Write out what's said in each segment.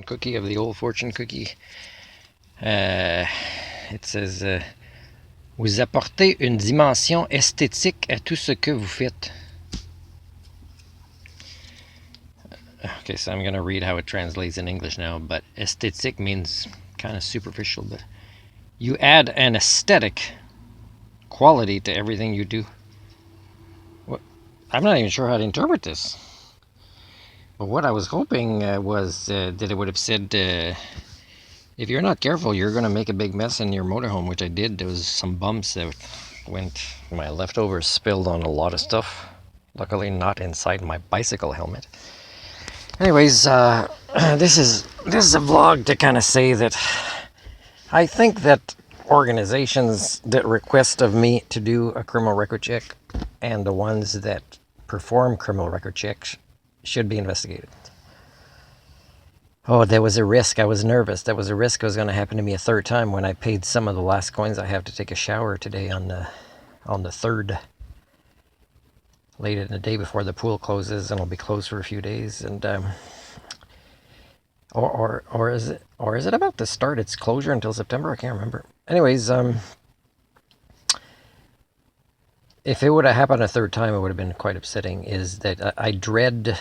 Cookie of the old fortune cookie. It says vous apportez une dimension esthétique à tout ce que vous faites. Okay, so I'm gonna read how it translates in English now, but esthétique means kind of superficial, but you add an aesthetic quality to everything you do. What? I'm not even sure how to interpret this. But what I was hoping was that it would have said if you're not careful, you're going to make a big mess in your motorhome, which I did. There was some bumps that went, my leftovers spilled on a lot of stuff. Luckily not inside my bicycle helmet. Anyways, this is a vlog to kind of say that I think that organizations that request of me to do a criminal record check and the ones that perform criminal record checks should be investigated. Oh, there was a risk. I was nervous. There was a risk it was going to happen to me a third time when I paid some of the last coins I have to take a shower today on the 3rd. Late in the day before the pool closes, and it'll be closed for a few days. And or is it about to start its closure until September? I can't remember. Anyways, if it would have happened a third time, it would have been quite upsetting. Is that I dread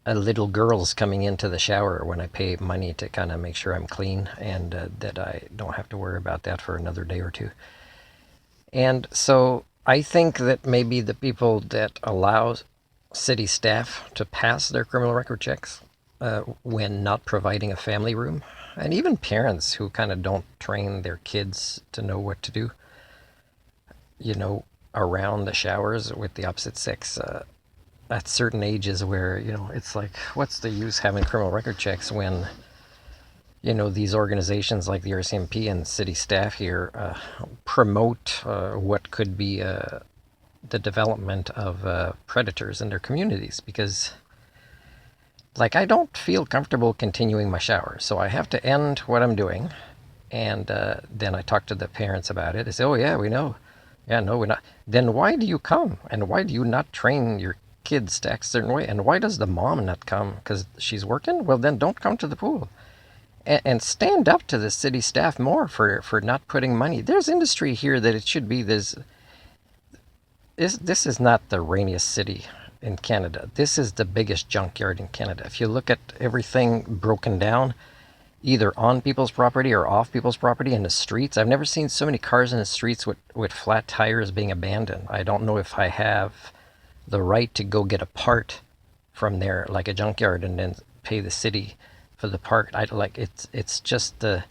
little girls coming into the shower when I pay money to kind of make sure I'm clean, and that I don't have to worry about that for another day or two. And so I think that maybe the people that allow city staff to pass their criminal record checks when not providing a family room, and even parents who kind of don't train their kids to know what to do, around the showers with the opposite sex, at certain ages where, it's like, what's the use having criminal record checks when, these organizations like the RCMP and city staff here promote what could be the development of predators in their communities. Because, I don't feel comfortable continuing my shower, so I have to end what I'm doing, and then I talk to the parents about it. They say, oh yeah, we know. Yeah, no, we're not. Then why do you come? And why do you not train your kids to act a certain way? And why does the mom not come? Because she's working? Well, then don't come to the pool. And stand up to the city staff more for not putting money. There's industry here that it should be. This is not the rainiest city in Canada. This is the biggest junkyard in Canada. If you look at everything broken down, either on people's property or off people's property in the streets. I've never seen so many cars in the streets with flat tires being abandoned. I don't know if I have the right to go get a part from there, like a junkyard, and then pay the city for the part. It's just the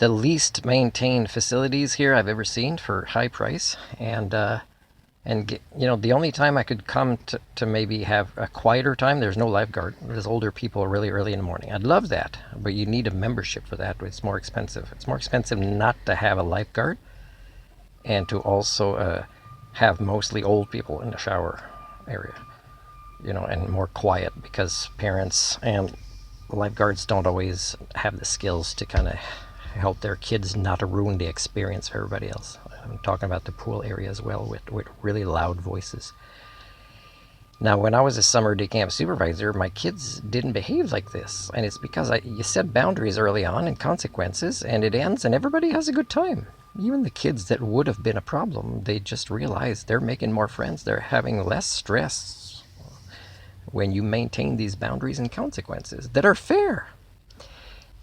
least maintained facilities here I've ever seen for high price. And the only time I could come to maybe have a quieter time, there's no lifeguard. There's older people really early in the morning. I'd love that, but you need a membership for that. It's more expensive. It's more expensive not to have a lifeguard, and to also have mostly old people in the shower area, and more quiet, because parents and lifeguards don't always have the skills to kind of help their kids not to ruin the experience for everybody else. I'm talking about the pool area as well, with really loud voices. Now, when I was a summer day camp supervisor, my kids didn't behave like this. And it's because you set boundaries early on and consequences, and it ends and everybody has a good time. Even the kids that would have been a problem, they just realize they're making more friends. They're having less stress when you maintain these boundaries and consequences that are fair,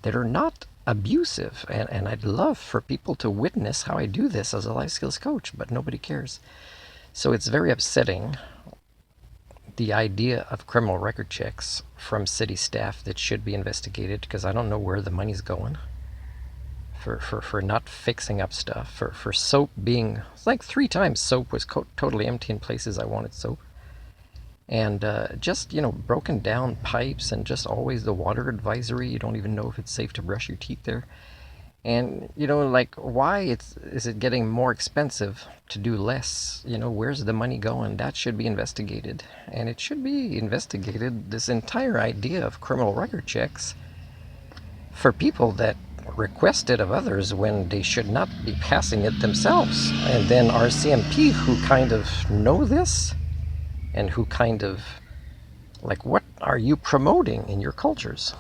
that are not abusive. And I'd love for people to witness how I do this as a life skills coach, but nobody cares. So it's very upsetting, the idea of criminal record checks from city staff that should be investigated, because I don't know where the money's going for not fixing up stuff, for soap being, it's like 3 times soap was totally empty in places I wanted soap. And just, broken down pipes, and just always the water advisory. You don't even know if it's safe to brush your teeth there. And, why is it getting more expensive to do less? Where's the money going? That should be investigated. And it should be investigated, this entire idea of criminal record checks for people that request it of others when they should not be passing it themselves. And then RCMP, who kind of know this, and who kind of, what are you promoting in your cultures?